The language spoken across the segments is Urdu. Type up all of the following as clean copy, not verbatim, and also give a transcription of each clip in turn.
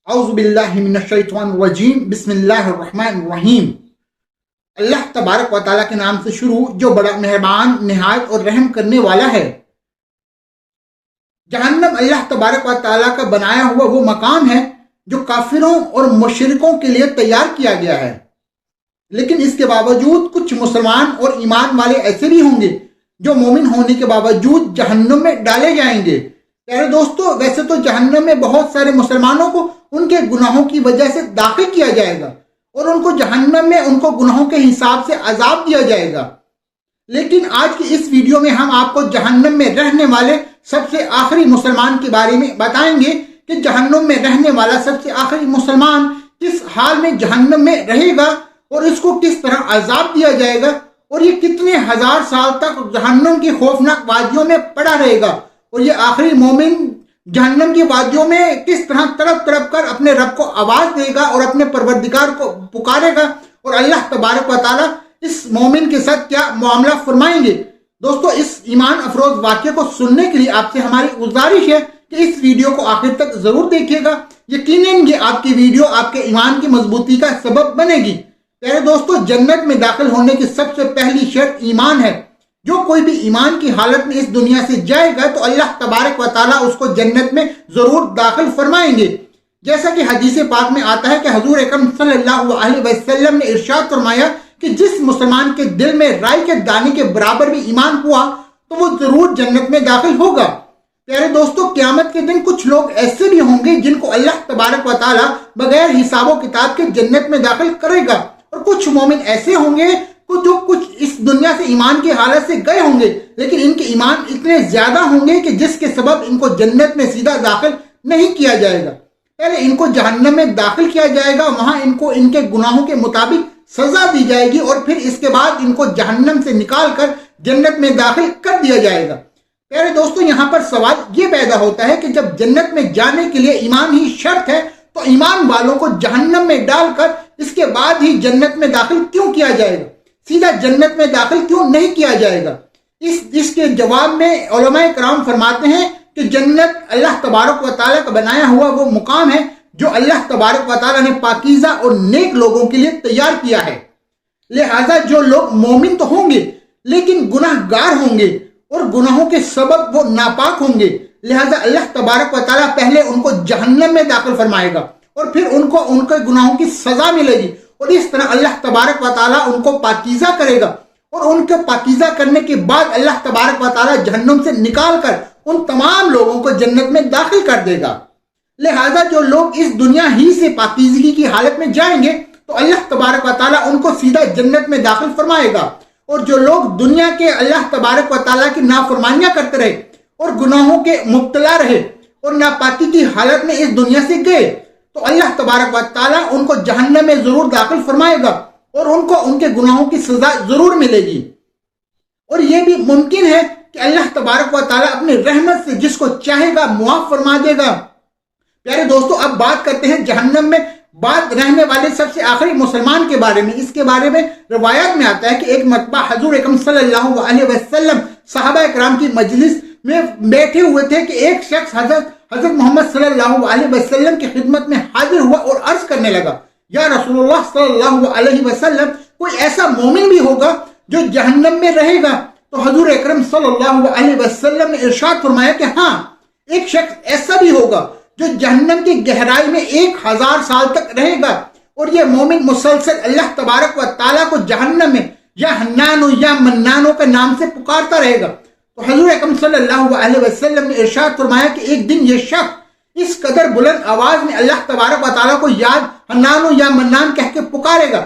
اعوذ باللہ من الشیطان الرجیم بسم اللہ الرحمن الرحیم۔ اللہ تبارک و تعالیٰ کے نام سے شروع جو بڑا مہربان نہایت اور رحم کرنے والا ہے۔ جہنم اللہ تبارک و تعالیٰ کا بنایا ہوا وہ مقام ہے جو کافروں اور مشرکوں کے لیے تیار کیا گیا ہے، لیکن اس کے باوجود کچھ مسلمان اور ایمان والے ایسے بھی ہوں گے جو مومن ہونے کے باوجود جہنم میں ڈالے جائیں گے۔ پیارے دوستو، ویسے تو جہنم میں بہت سارے مسلمانوں کو ان کے گناہوں کی وجہ سے داخل کیا جائے گا اور ان کو جہنم میں ان کو گناہوں کے حساب سے عذاب دیا جائے گا، لیکن آج کی اس ویڈیو میں ہم آپ کو جہنم میں رہنے والے سب سے آخری مسلمان کے بارے میں بتائیں گے کہ جہنم میں رہنے والا سب سے آخری مسلمان کس حال میں جہنم میں رہے گا اور اس کو کس طرح عذاب دیا جائے گا، اور یہ کتنے ہزار سال تک جہنم کی خوفناک وادیوں میں پڑا رہے گا، اور یہ آخری مومن جہنم کی وادیوں میں کس طرح تڑپ تڑپ کر اپنے رب کو آواز دے گا اور اپنے پروردگار کو پکارے گا، اور اللہ تبارک و تعالیٰ اس مومن کے ساتھ کیا معاملہ فرمائیں گے۔ دوستو، اس ایمان افروز واقعے کو سننے کے لیے آپ سے ہماری گزارش ہے کہ اس ویڈیو کو آخر تک ضرور دیکھیے گا، یقیناً یہ آپ کی ویڈیو آپ کے ایمان کی مضبوطی کا سبب بنے گی۔ پیارے دوستو، جنت میں داخل ہونے کی سب سے پہلی شرط ایمان ہے۔ جو کوئی بھی ایمان کی حالت میں اس دنیا سے جائے گا تو اللہ تبارک و تعالیٰ اس کو جنت میں ضرور داخل فرمائیں گے، جیسا کہ حدیث پاک میں آتا ہے کہ حضور اکرم صلی اللہ علیہ وسلم نے ارشاد فرمایا کہ جس مسلمان کے دل میں رائی کے دانے کے برابر بھی ایمان ہوا تو وہ ضرور جنت میں داخل ہوگا۔ پیارے دوستو، قیامت کے دن کچھ لوگ ایسے بھی ہوں گے جن کو اللہ تبارک و تعالیٰ بغیر حساب و کتاب کے جنت میں داخل کرے گا، اور کچھ مومن ایسے ہوں گے جو کچھ اس دنیا سے ایمان کی حالت سے گئے ہوں گے، لیکن ان کے ایمان اتنے زیادہ ہوں گے کہ جس کے سبب ان کو جنت میں سیدھا داخل نہیں کیا جائے گا۔ پہلے ان کو جہنم میں داخل کیا جائے گا، وہاں ان کو ان کے گناہوں کے مطابق سزا دی جائے گی، اور پھر اس کے بعد ان کو جہنم سے نکال کر جنت میں داخل کر دیا جائے گا۔ پیارے دوستو، یہاں پر سوال یہ پیدا ہوتا ہے کہ جب جنت میں جانے کے لیے ایمان ہی شرط ہے تو ایمان والوں کو جہنم میں ڈال کر اس کے بعد ہی جنت میں داخل کیوں کیا جائے گا؟ سیدھا جنت میں داخل کیوں نہیں کیا جائے گا؟ اس کے جواب میں علماء کرام فرماتے ہیں کہ جنت اللہ تبارک و تعالیٰ کا بنایا ہوا وہ مقام ہے جو اللہ تبارک و تعالیٰ نے پاکیزہ اور نیک لوگوں کے لیے تیار کیا ہے، لہذا جو لوگ مومن تو ہوں گے لیکن گناہ گار ہوں گے اور گناہوں کے سبب وہ ناپاک ہوں گے، لہذا اللہ تبارک و تعالیٰ پہلے ان کو جہنم میں داخل فرمائے گا اور پھر ان کو ان کے گناہوں کی سزا ملے گی، اور اس طرح اللہ تبارک و تعالیٰ ان کو پاکیزہ کرے گا، اور ان کو پاکیزہ کرنے کے بعد اللہ تبارک و تعالیٰ جہنم سے نکال کر ان تمام لوگوں کو جنت میں داخل کر دے گا۔ لہذا جو لوگ اس دنیا ہی سے پاکیزگی کی حالت میں جائیں گے تو اللہ تبارک و تعالیٰ ان کو سیدھا جنت میں داخل فرمائے گا، اور جو لوگ دنیا کے اللہ تبارک و تعالیٰ کی نافرمانیاں کرتے رہے اور گناہوں کے مبتلا رہے اور ناپاکی کی حالت میں اس دنیا سے گئے تو اللہ تبارک و تعالیٰ ان کو جہنم میں ضرور داخل فرمائے گا اور ان کو ان کے گناہوں کی سزا ضرور ملے گی۔ اور یہ بھی ممکن ہے کہ اللہ تبارک و تعالیٰ اپنی رحمت سے جس کو چاہے گا معاف فرما دے گا۔ پیارے دوستو، اب بات کرتے ہیں جہنم میں بعد رہنے والے سب سے آخری مسلمان کے بارے میں۔ اس کے بارے میں روایات میں آتا ہے کہ ایک مرتبہ حضور اکرم صلی اللہ علیہ وسلم صحابہ کرام کی مجلس میں بیٹھے ہوئے تھے کہ ایک شخص حضرت محمد صلی اللہ علیہ وسلم کی خدمت میں حاضر ہوا اور عرض کرنے لگا، یا رسول اللہ صلی اللہ علیہ وسلم، کوئی ایسا مومن بھی ہوگا جو جہنم میں رہے گا؟ تو حضور اکرم صلی اللہ علیہ وسلم نے ارشاد فرمایا کہ ہاں، ایک شخص ایسا بھی ہوگا جو جہنم کی گہرائی میں 1000 سال تک رہے گا، اور یہ مومن مسلسل اللہ تبارک و تعالیٰ کو جہنم میں یا حنانو یا منانو کے نام سے پکارتا رہے گا۔ تو حضور اکرم صلی اللہ علیہ وسلم نے ارشاد فرمایا کہ ایک دن یہ شخص اس قدر بلند آواز میں اللہ تبارک و تعالیٰ کو یاد حنانو یا منان کہہ کے پکارے گا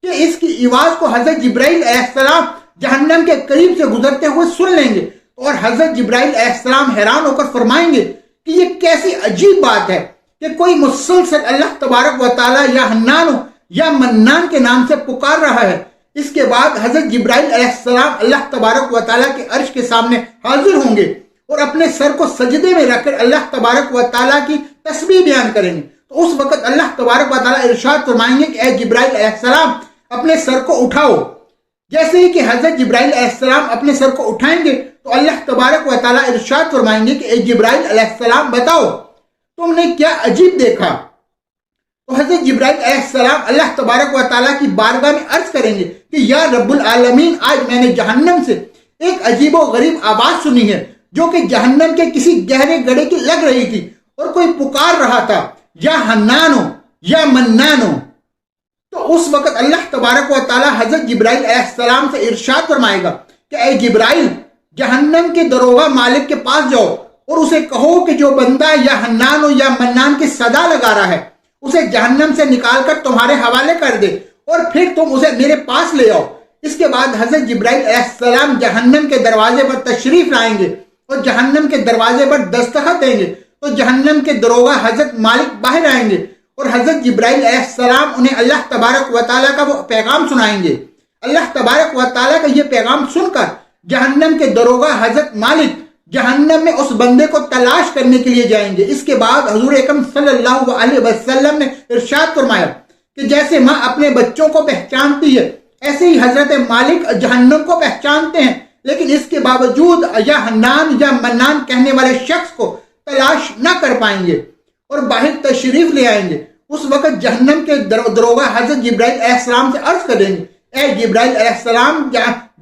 کہ اس کی آواز کو حضرت جبرائیل علیہ السلام جہنم کے قریب سے گزرتے ہوئے سن لیں گے، اور حضرت جبرائیل علیہ السلام حیران ہو کر فرمائیں گے کہ یہ کیسی عجیب بات ہے کہ کوئی مسلسل اللہ تبارک و تعالیٰ یا حنانو یا منان کے نام سے پکار رہا ہے۔ اس کے بعد حضرت جبرائیل علیہ السلام اللہ تبارک و تعالیٰ کے عرش کے سامنے حاضر ہوں گے اور اپنے سر کو سجدے میں رکھ کر اللہ تبارک و تعالیٰ کی تسبیح بیان کریں گے۔ تو اس وقت اللہ تبارک و تعالیٰ ارشاد فرمائیں گے کہ اے جبرائیل علیہ السلام، اپنے سر کو اٹھاؤ۔ جیسے ہی کہ حضرت جبرائیل علیہ السلام اپنے سر کو اٹھائیں گے تو اللہ تبارک و تعالیٰ ارشاد فرمائیں گے کہ اے جبرائیل علیہ السلام، بتاؤ تم نے کیا عجیب دیکھا؟ تو حضرت جبرائیل علیہ السلام اللہ تبارک و تعالیٰ کی بارگاہ میں عرض کریں گے کہ یا رب العالمین، آج میں نے جہنم سے ایک عجیب و غریب آواز سنی ہے جو کہ جہنم کے کسی گہرے گڑھے کی لگ رہی تھی، اور کوئی پکار رہا تھا یا حنانو یا منانو۔ تو اس وقت اللہ تبارک و تعالیٰ حضرت جبرائیل علیہ السلام سے ارشاد فرمائے گا کہ اے جبرائیل، جہنم کے دروغہ مالک کے پاس جاؤ اور اسے کہو کہ جو بندہ یا حنان یا منان کی صدا لگا رہا ہے اسے جہنم سے نکال کر تمہارے حوالے کر دے، اور پھر تم اسے میرے پاس لے آؤ۔ اس کے بعد حضرت جبرائیل علیہ السلام جہنم کے دروازے پر تشریف لائیں گے اور جہنم کے دروازے پر دستخط دیں گے، تو جہنم کے دروغہ حضرت مالک باہر آئیں گے اور حضرت جبرائیل علیہ السلام انہیں اللہ تبارک و تعالیٰ کا وہ پیغام سنائیں گے۔ اللہ تبارک و تعالیٰ کا یہ پیغام سن کر جہنم کے دروغہ حضرت مالک جہنم میں اس بندے کو تلاش کرنے کے لیے جائیں گے۔ اس کے بعد حضور اکرم صلی اللہ علیہ وسلم نے ارشاد فرمایا کہ جیسے ماں اپنے بچوں کو پہچانتی ہے، ایسے ہی حضرت مالک جہنم کو پہچانتے ہیں، لیکن اس کے باوجود یا حنان یا منان کہنے والے شخص کو تلاش نہ کر پائیں گے اور باہر تشریف لے آئیں گے۔ اس وقت جہنم کے دروغہ حضرت جبرائیل علیہ السلام سے عرض کریں گے، اے جبرائیل علیہ السلام،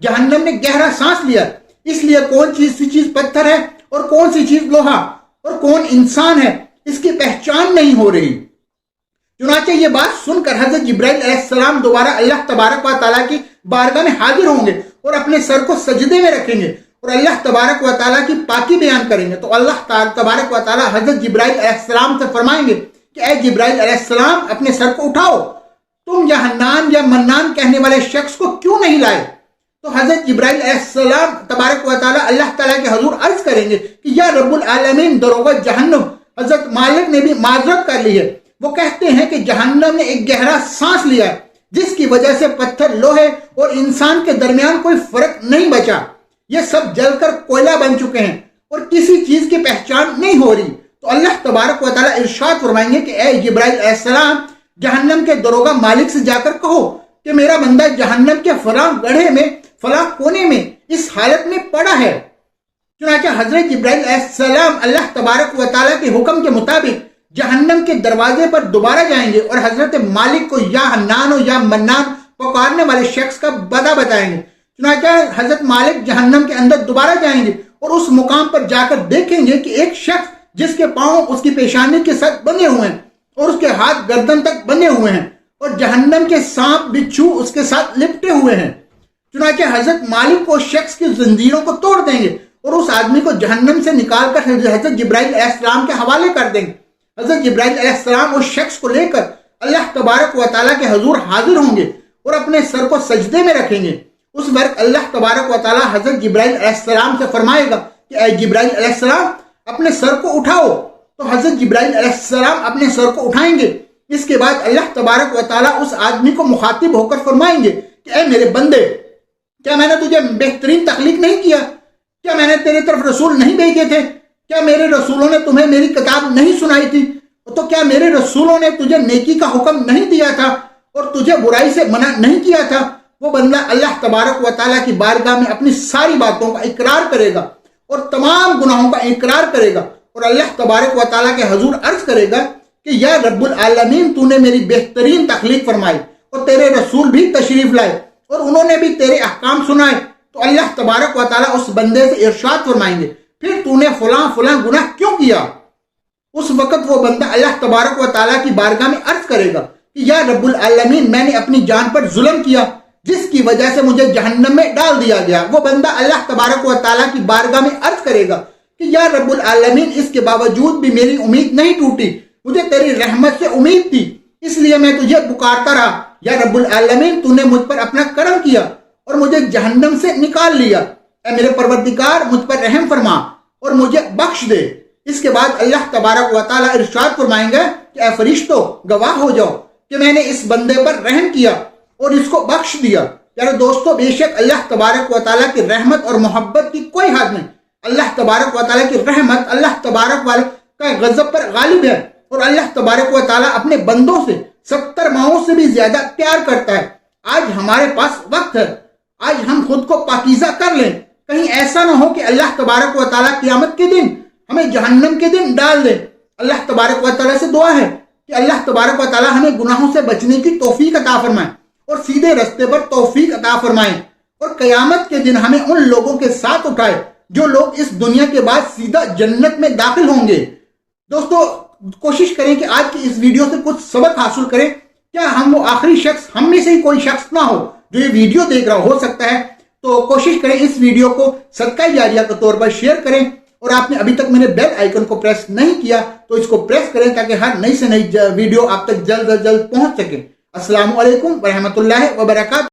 جہنم نے گہرا سانس لیا، اس لیے کون سی چیز پتھر ہے اور کون سی چیز لوہا اور کون انسان ہے اس کی پہچان نہیں ہو رہی۔ چنانچہ یہ بات سن کر حضرت جبرائیل علیہ السلام دوبارہ اللہ تبارک و تعالیٰ کی بارگاہ میں حاضر ہوں گے اور اپنے سر کو سجدے میں رکھیں گے اور اللہ تبارک و تعالیٰ کی پاکی بیان کریں گے۔ تو اللہ تبارک و تعالیٰ حضرت جبرائیل علیہ السلام سے فرمائیں گے کہ اے جبرائیل علیہ السلام، اپنے سر کو اٹھاؤ، تم یا حنان یا منان کہنے والے شخص کو کیوں نہیں لائے؟ تو حضرت جبرائیل علیہ السلام تبارک و تعالیٰ اللہ تعالیٰ کے حضور عرض کریں گے کہ یا رب العالمین، دروغہ جہنم حضرت مالک نے بھی معذرت کر لی ہے۔ وہ کہتے ہیں کہ جہنم نے ایک گہرا سانس لیا جس کی وجہ سے پتھر، لوہے اور انسان کے درمیان کوئی فرق نہیں بچا، یہ سب جل کر کوئلہ بن چکے ہیں اور کسی چیز کی پہچان نہیں ہو رہی۔ تو اللہ تبارک و تعالیٰ ارشاد فرمائیں گے کہ اے جبرائیل علیہ السلام، جہنم کے دروغہ مالک سے جا کر کہو کہ میرا بندہ جہنم کے فلاں گڑھے میں، فلاں کونے میں اس حالت میں پڑا ہے۔ چنانچہ حضرت جبرائیل علیہ السلام اللہ تبارک و تعالیٰ کے حکم کے مطابق جہنم کے دروازے پر دوبارہ جائیں گے اور حضرت مالک کو یا حنان و یا منان پکارنے والے شخص کا پتہ بتائیں گے۔ چنانچہ حضرت مالک جہنم کے اندر دوبارہ جائیں گے اور اس مقام پر جا کر دیکھیں گے کہ ایک شخص جس کے پاؤں اس کی پیشانی کے ساتھ بندھے ہوئے ہیں اور اس کے ہاتھ گردن تک بندھے ہوئے ہیں اور جہنم کے سانپ بچھو اس کے ساتھ لپٹے ہوئے ہیں۔ چنانچہ حضرت مالک کو شخص کی زنجیروں کو توڑ دیں گے اور اس آدمی کو جہنم سے نکال کر حضرت جبرائیل علیہ السلام کے حوالے کر دیں گے۔ حضرت جبرائیل علیہ السلام اس شخص کو لے کر اللہ تبارک و تعالیٰ کے حضور حاضر ہوں گے اور اپنے سر کو سجدے میں رکھیں گے۔ اس وقت اللہ تبارک و تعالیٰ حضرت جبرائیل علیہ السلام سے فرمائے گا کہ اے جبرائیل علیہ السلام، اپنے سر کو اٹھاؤ۔ تو حضرت جبرائیل علیہ السلام اپنے سر کو اٹھائیں گے۔ اس کے بعد اللہ تبارک و تعالیٰ اس آدمی کو مخاطب ہو کر فرمائیں گے کہ اے میرے بندے، کیا میں نے تجھے بہترین تخلیق نہیں کیا؟ کیا میں نے تیرے طرف رسول نہیں بھیجے تھے؟ کیا میرے رسولوں نے تمہیں میری کتاب نہیں سنائی تھی؟ تو کیا میرے رسولوں نے تجھے نیکی کا حکم نہیں دیا تھا اور تجھے برائی سے منع نہیں کیا تھا؟ وہ بندہ اللہ تبارک و تعالیٰ کی بارگاہ میں اپنی ساری باتوں کا اقرار کرے گا اور تمام گناہوں کا اقرار کرے گا اور اللہ تبارک و تعالیٰ کے حضور عرض کرے گا کہ یا رب العالمین، تو نے میری بہترین تخلیق فرمائی اور تیرے رسول بھی تشریف لائے اور انہوں نے بھی تیرے احکام سنائے۔ تو اللہ تبارک و تعالیٰ اس بندے سے ارشاد فرمائیں گے، پھر تو نے فلاں فلاں گناہ کیوں کیا؟ اس وقت وہ بندہ اللہ تبارک و تعالیٰ کی بارگاہ میں عرض کرے گا کہ یا رب العالمین، میں نے اپنی جان پر ظلم کیا جس کی وجہ سے مجھے جہنم میں ڈال دیا گیا۔ وہ بندہ اللہ تبارک و تعالیٰ کی بارگاہ میں عرض کرے گا کہ یا رب العالمین، اس کے باوجود بھی میری امید نہیں ٹوٹی، مجھے تیری رحمت سے امید تھی، اس لیے میں تجھے پکارتا رہا۔ یا رب العالمین، تو نے مجھ پر اپنا کرم کیا اور مجھے جہنم سے نکال لیا۔ اے میرے پروردگار، مجھ پر رحم فرما اور مجھے بخش دے۔ اس کے بعد اللہ تبارک و تعالیٰ ارشاد فرمائیں گے کہ اے فرشتوں، گواہ ہو جاؤ کہ میں نے اس بندے پر رحم کیا اور اس کو بخش دیا۔ یار دوستو، بے شک اللہ تبارک و تعالیٰ کی رحمت اور محبت کی کوئی حد نہیں۔ اللہ تبارک و تعالیٰ کی رحمت اللہ تبارک والے کا غضب پر غالب ہے اور اللہ تبارک و تعالیٰ اپنے بندوں سے 70 ماہوں سے بھی زیادہ پیار کرتا ہے۔ آج ہمارے پاس وقت ہے، آج ہم خود کو پاکیزہ کر لیں، کہیں ایسا نہ ہو کہ اللہ تبارک و تعالیٰ قیامت کے دن ہمیں جہنم کے دن ڈال دے۔ اللہ تبارک و تعالیٰ سے دعا ہے کہ اللہ تبارک و تعالی ہمیں گناہوں سے بچنے کی توفیق عطا فرمائے اور سیدھے رستے پر توفیق عطا فرمائے، اور قیامت کے دن ہمیں ان لوگوں کے ساتھ اٹھائے جو لوگ اس دنیا کے بعد سیدھا جنت میں داخل ہوں گے۔ دوستو کوشش کریں کہ آج کی اس ویڈیو سے کچھ سبق حاصل کریں، کیا ہم وہ آخری شخص، ہم میں سے ہی کوئی شخص نہ ہو جو یہ ویڈیو دیکھ رہا ہو سکتا ہے۔ تو کوشش کریں اس ویڈیو کو صدقہ جاریہ کے طور پر شیئر کریں، اور آپ نے ابھی تک میرے بیل آئیکن کو پریس نہیں کیا تو اس کو پریس کریں تاکہ ہر نئی سے نئی ویڈیو آپ تک جلد از جلد پہنچ سکے۔ السلام علیکم ورحمۃ اللہ وبرکاتہ۔